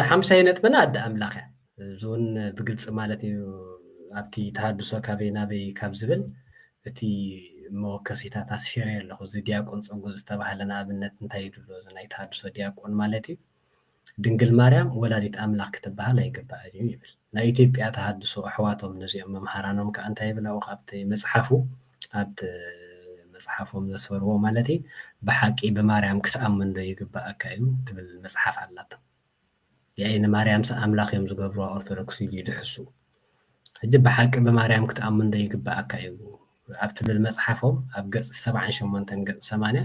ሓምሳይ ነጥብና ኣደ ኣምላኽ እያ እዚውን ብግልፂ ማለት እዩ ኣብቲ ተሃድሶ ካበይ ናበይ ካብ ዝብል እቲ መወከሲታት ኣስፊረየ ኣለኹ እዚ ዲያቆን ፀንጉ ዝተባሃለ ንኣብነት እንታይ ይድሎ እዚ ናይ ተሃድሶ ዲያቆን ማለት እዩ ድንግል ማርያም ወላዲት ኣምላኽ ክትበሃል ኣይግባእን እዩ ይብል ናይ ኢትዮጵያ ተሃድሶ ኣሕዋቶም ነዚኦም መምሃራኖም ከዓ እንታይ ይብላ ኣብቲ መፅሓፉ ኣብቲ መፅሓፎም ዘስፈርዎ ማለት እዩ ብሓቂ ብማርያም ክትኣምን ዶ ይግባእካ እዩ ትብል መፅሓፍ ኣላቶም የአይን ማርያም ኣምላኽ እዮም ዝገብርዋ ኦርቶዶክስ እዩ ይድሕሱ ሕጂ ብሓቂ ብማርያም ክትኣምን ዶ ይግባእካ እዩ ኣብ ትብል መፅሓፎም ኣብ ገጽ 78 ገጽ 80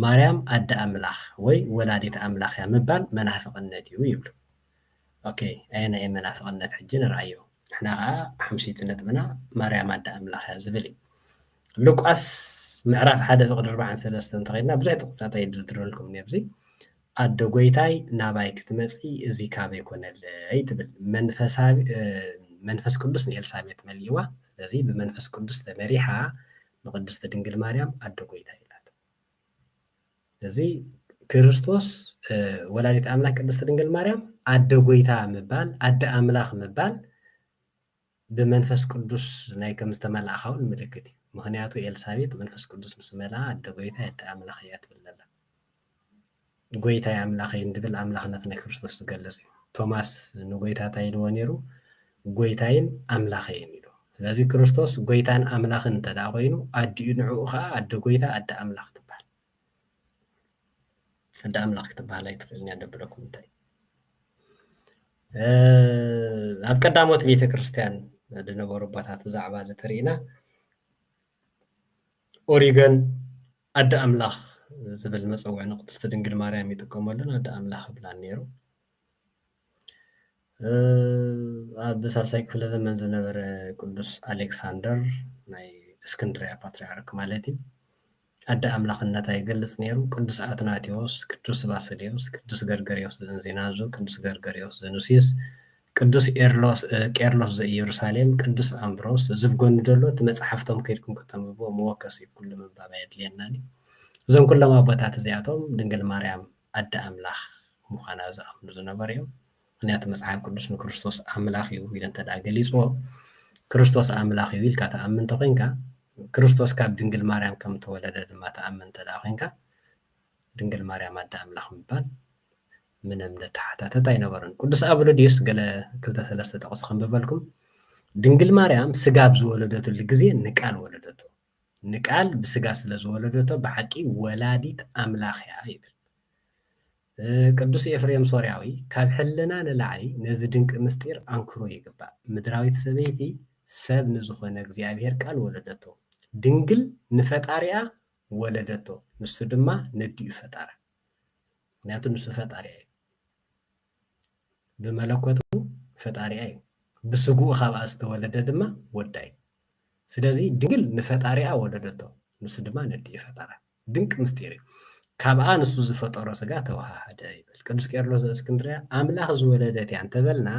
ማርያም ኣደ ኣምላኽ ወይ ወላዲት ኣምላኽ እያ ምባል መናፍቅነት እዩ ይብሉ ኦኬ ኣይነ እየ መናፍቅነት ሕጂ ንርአዮ ንሕና ከዓ ሓምሲት ነጥብና ማርያም ኣደ ኣምላኽ እያ ዝብል እዩ ሉቃስ ምዕራፍ 1 ፍቅዲ 43 እንተኸይድና ብዙሕ ጥቅስታት ኣይድርድረልኩም ነብዚ ኣደ ጎይታይ ናባይ ክትመፂ እዚ ካበይ ኮነለይ ትብል መንፈስ ቅዱስ ንኤልሳቤጥ መሊእዋ ስለዚ ብመንፈስ ቅዱስ ተመሪሓ ንቅድስቲ ድንግል ማርያም ኣደ ጎይታይ ኢላት ስለዚ ክርስቶስ ወላዲት ኣምላኽ ቅድስቲ ድንግል ማርያም ኣደ ጎይታ ምባል ኣደ ኣምላኽ ምባል ብመንፈስ ቅዱስ ናይ ከም ዝተመልኣኻ እውን ምልክት እዩ ምክንያቱ ኤልሳቤጥ መንፈስ ቅዱስ ምስ መልኣ ኣደ ጎይታይ ኣደ ኣምላኽ እያ ትብል ዘላ ጎይታይ ኣምላኸይ እንድብል ኣምላኽነት ናይ ክርስቶስ ዝገልጽ እዩ ቶማስ ንጎይታ እንታይ ኢልዎ ነይሩ ጎይታይን ኣምላኸይን ኢሉ ስለዚ ክርስቶስ ጎይታን ኣምላኽን እንተዳ ኮይኑ ኣዲኡ ንዕኡ ከዓ ኣደ ጎይታ ኣደ ኣምላኽ ትበሃል ኣደ ኣምላኽ ክትበሃል ኣይትኽእልን እያ ደብለኩም እንታይ ኣብ ቀዳሞት ቤተክርስትያን ዝነበሩ ቦታት ብዛዕባ ዘተሪእና ኦሪገን ኣደ ኣምላኽ ዝብል መፀውዒ ንቅድስቲ ድንግል ማርያም ይጥቀመሉን ኣደ ኣምላኽ ብላን ነይሩ ኣብ ሳልሳይ ክፍለ ዘመን ዝነበረ ቅዱስ ኣሌክሳንደር ናይ እስክንድርያ ፓትርያርክ ማለት እዩ ኣደ ኣምላኽነታ ይገልጽ ነይሩ ቅዱስ ኣትናቴዎስ ቅዱስ ባስልዮስ ቅዱስ ገርገርዮስ ዘእንዚናዞ ቅዱስ ገርገርዮስ ዘኑሲስ ቅዱስ ቄርሎስ ዘኢየሩሳሌም ቅዱስ ኣምብሮስ ዝብጎኒ ደሎ እቲ መፅሓፍቶም ከይድኩም ከተንብቦ መወከሲ ኩሉ ምንባብ የድልየናኒ እዞም ኩሎም ኣቦታት እዚኣቶም ድንግል ማርያም ኣደ ኣምላኽ ምዃና ዝኣምኑ ዝነበሩ እዮም ምክንያቱ መፅሓፍ ቅዱስ ንክርስቶስ ኣምላኽ እዩ ኢሉ እንተዳ ገሊፅዎ ክርስቶስ ኣምላኽ እዩ ኢልካ ተኣምን እንተኮይንካ ክርስቶስ ካብ ድንግል ማርያም ከም ተወለደ ድማ ተኣምን እንተዳ ኮይንካ ድንግል ማርያም ኣደ ኣምላኽ ምባል ምንም ለተሓታተት ኣይነበረን ቅዱስ ኣብሎዲዮስ ገለ 2-3 ጠቕስ ከንብበልኩም ድንግል ማርያም ስጋ ብዝወለደትሉ ግዜ ንቃል ወለደቶ ንቃል ብስጋ ስለ ዝወለደቶ ብሓቂ ወላዲት ኣምላኽ እያ ይብል ቅዱስ ኤፍሬም ሶርያዊ ካብ ሕልና ንላዕሊ ነዚ ድንቂ ምስጢር ኣንክሮ ይግባእ ምድራዊት ሰበይቲ ሰብ ንዝኾነ እግዚኣብሔር ቃል ወለደቶ ድንግል ንፈጣሪያ ወለደቶ ንሱ ድማ ነዲኡ ፈጣራ ምክንያቱ ንሱ ፈጣሪያ እዩ ብመለኮቱ ፈጣሪያ እዩ ብስጉኡ ካብኣ ዝተወለደ ድማ ወዳ እዩ ስለዚ ድንግል ንፈጣሪያ ወለደቶ ንሱ ድማ ነዲኡ ፈጣራ ድንቂ ምስጢር እዩ ካብኣ ንሱ ዝፈጠሮ ስጋ ተዋሃደ ይብል ቅዱስ ቄርሎስ ዘእስክንድርያ ኣምላኽ ዝወለደት እያ እንተበልና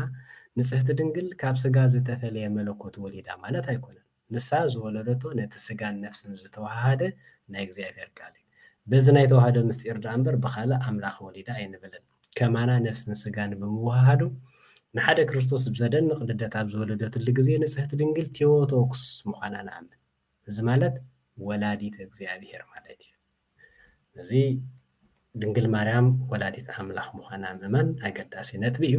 ንጽሕቲ ድንግል ካብ ስጋ ዝተፈለየ መለኮት ወሊዳ ማለት ኣይኮነን ንሳ ዝወለደቶ ነቲ ስጋን ነፍስን ዝተዋሃደ ናይ እግዚኣብሔር ቃል እዩ በዚ ናይ ተዋሃደ ምስጢር ዳ እምበር ብኻልእ ኣምላኽ ወሊዳ ኣይንብልን ከማና ነፍስን ስጋን ብምውሃዱ ንሓደ ክርስቶስ ብዘደንቕ ልደት ኣብ ዝወለደትሉ ግዜ ንጽሕቲ ድንግል ቴዎቶክስ ምዃና ንኣምን እዚ ማለት ወላዲት እግዚኣብሔር ማለት እዩ እዚ ድንግል ማርያም ወላዲት ኣምላኽ ምዃና ምእመን ኣገዳሲ ነጥቢ እዩ